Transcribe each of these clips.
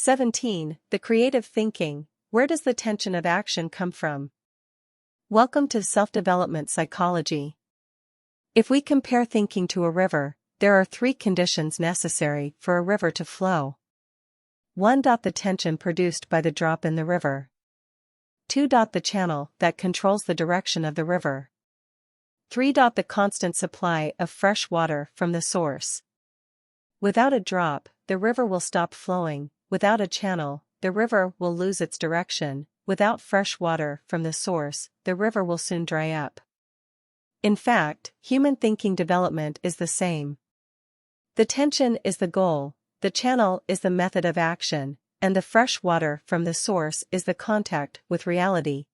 17. The creative thinking. Where does the tension of action come from? Welcome to self-development psychology. If we compare thinking to a river, there are 3 conditions necessary for a river to flow. 1. The tension produced by the drop in the river. 2. The channel that controls the direction of the river. 3. The constant supply of fresh water from the source. Without a drop, the river will stop flowing. Without a channel, the river will lose its direction. Without fresh water from the source, the river will soon dry up. In fact, human thinking development is the same. The tension is the goal, the channel is the method of action, and the fresh water from the source is the contact with reality.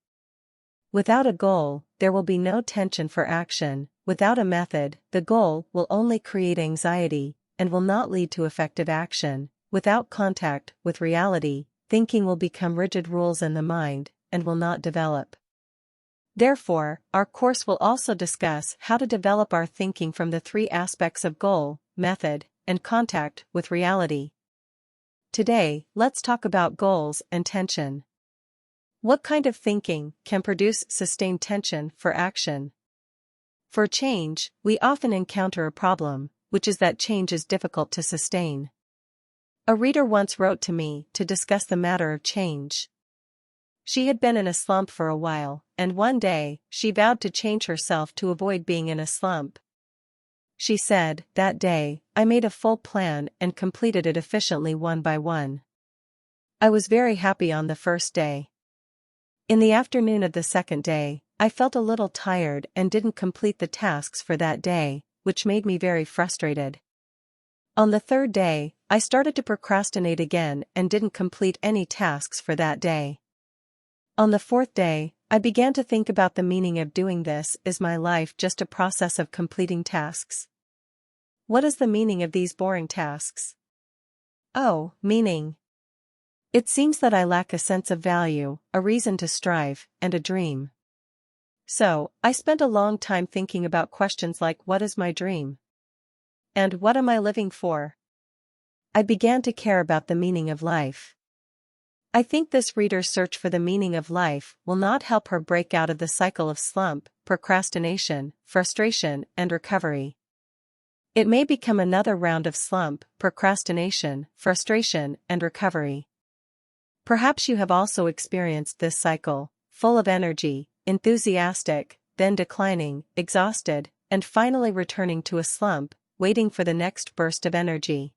Without a goal, there will be no tension for action. Without a method, the goal will only create anxiety and will not lead to effective action. Without contact with reality, thinking will become rigid rules in the mind and will not develop. Therefore, our course will also discuss how to develop our thinking from the 3 aspects of goal, method, and contact with reality. Today, let's talk about goals and tension. What kind of thinking can produce sustained tension for action? For change, we often encounter a problem, which is that change is difficult to sustain. A reader once wrote to me to discuss the matter of change. She had been in a slump for a while, and one day, she vowed to change herself to avoid being in a slump. She said, "That day, I made a full plan and completed it efficiently one by one. I was very happy on the first day. In the afternoon of the second day, I felt a little tired and didn't complete the tasks for that day, which made me very frustrated. On the third day, I started to procrastinate again and didn't complete any tasks for that day. On the fourth day, I began to think about the meaning of doing this. Is my life just a process of completing tasks? What is the meaning of these boring tasks? Oh, meaning. It seems that I lack a sense of value, a reason to strive, and a dream. So, I spent a long time thinking about questions like, what is my dream? And what am I living for? I began to care about the meaning of life. I think this reader's search for the meaning of life will not help her break out of the cycle of slump, procrastination, frustration, and recovery. It may become another round of slump, procrastination, frustration, and recovery. Perhaps you have also experienced this cycle, full of energy, enthusiastic, then declining, exhausted, and finally returning to a slump, waiting for the next burst of energy.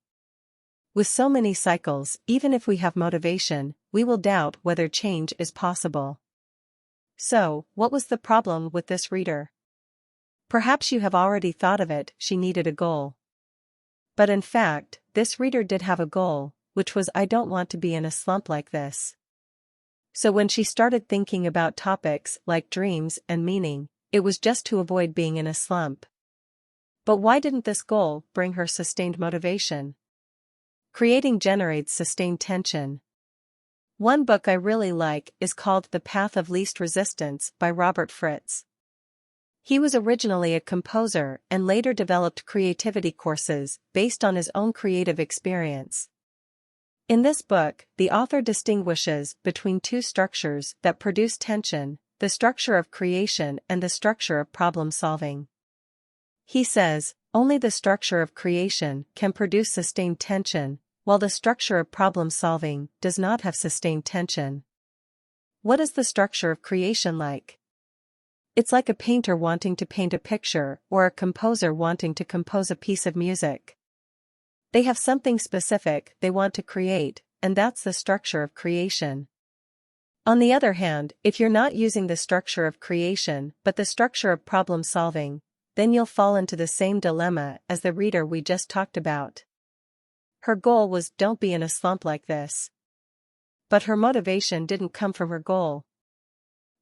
With so many cycles, even if we have motivation, we will doubt whether change is possible. So, what was the problem with this reader? Perhaps you have already thought of it. She needed a goal. But in fact, this reader did have a goal, which was, I don't want to be in a slump like this. So when she started thinking about topics like dreams and meaning, it was just to avoid being in a slump. But why didn't this goal bring her sustained motivation? Creating generates sustained tension. One book I really like is called The Path of Least Resistance by Robert Fritz. He was originally a composer and later developed creativity courses based on his own creative experience. In this book, the author distinguishes between 2 structures that produce tension, the structure of creation and the structure of problem solving. He says, only the structure of creation can produce sustained tension, while the structure of problem solving does not have sustained tension. What is the structure of creation like? It's like a painter wanting to paint a picture or a composer wanting to compose a piece of music. They have something specific they want to create, and that's the structure of creation. On the other hand, if you're not using the structure of creation but the structure of problem solving, then you'll fall into the same dilemma as the reader we just talked about. Her goal was, don't be in a slump like this. But her motivation didn't come from her goal.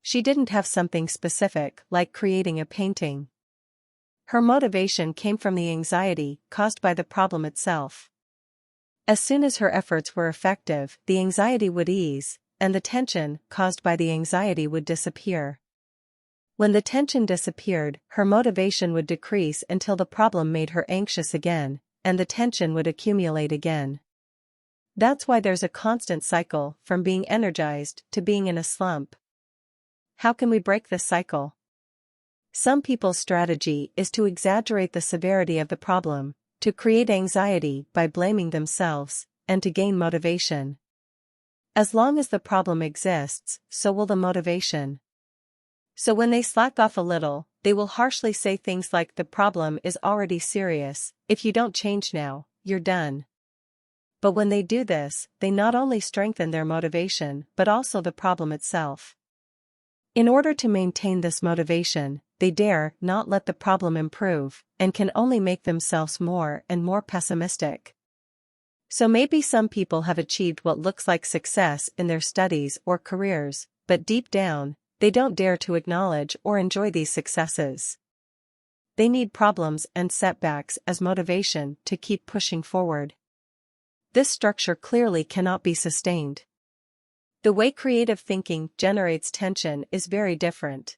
She didn't have something specific, like creating a painting. Her motivation came from the anxiety caused by the problem itself. As soon as her efforts were effective, the anxiety would ease, and the tension caused by the anxiety would disappear. When the tension disappeared, her motivation would decrease until the problem made her anxious again, and the tension would accumulate again. That's why there's a constant cycle from being energized to being in a slump. How can we break this cycle? Some people's strategy is to exaggerate the severity of the problem, to create anxiety by blaming themselves, and to gain motivation. As long as the problem exists, so will the motivation. So when they slack off a little, they will harshly say things like, "The problem is already serious, if you don't change now, you're done." But when they do this, they not only strengthen their motivation but also the problem itself. In order to maintain this motivation, they dare not let the problem improve, and can only make themselves more and more pessimistic. So maybe some people have achieved what looks like success in their studies or careers, but deep down, they don't dare to acknowledge or enjoy these successes. They need problems and setbacks as motivation to keep pushing forward. This structure clearly cannot be sustained. The way creative thinking generates tension is very different.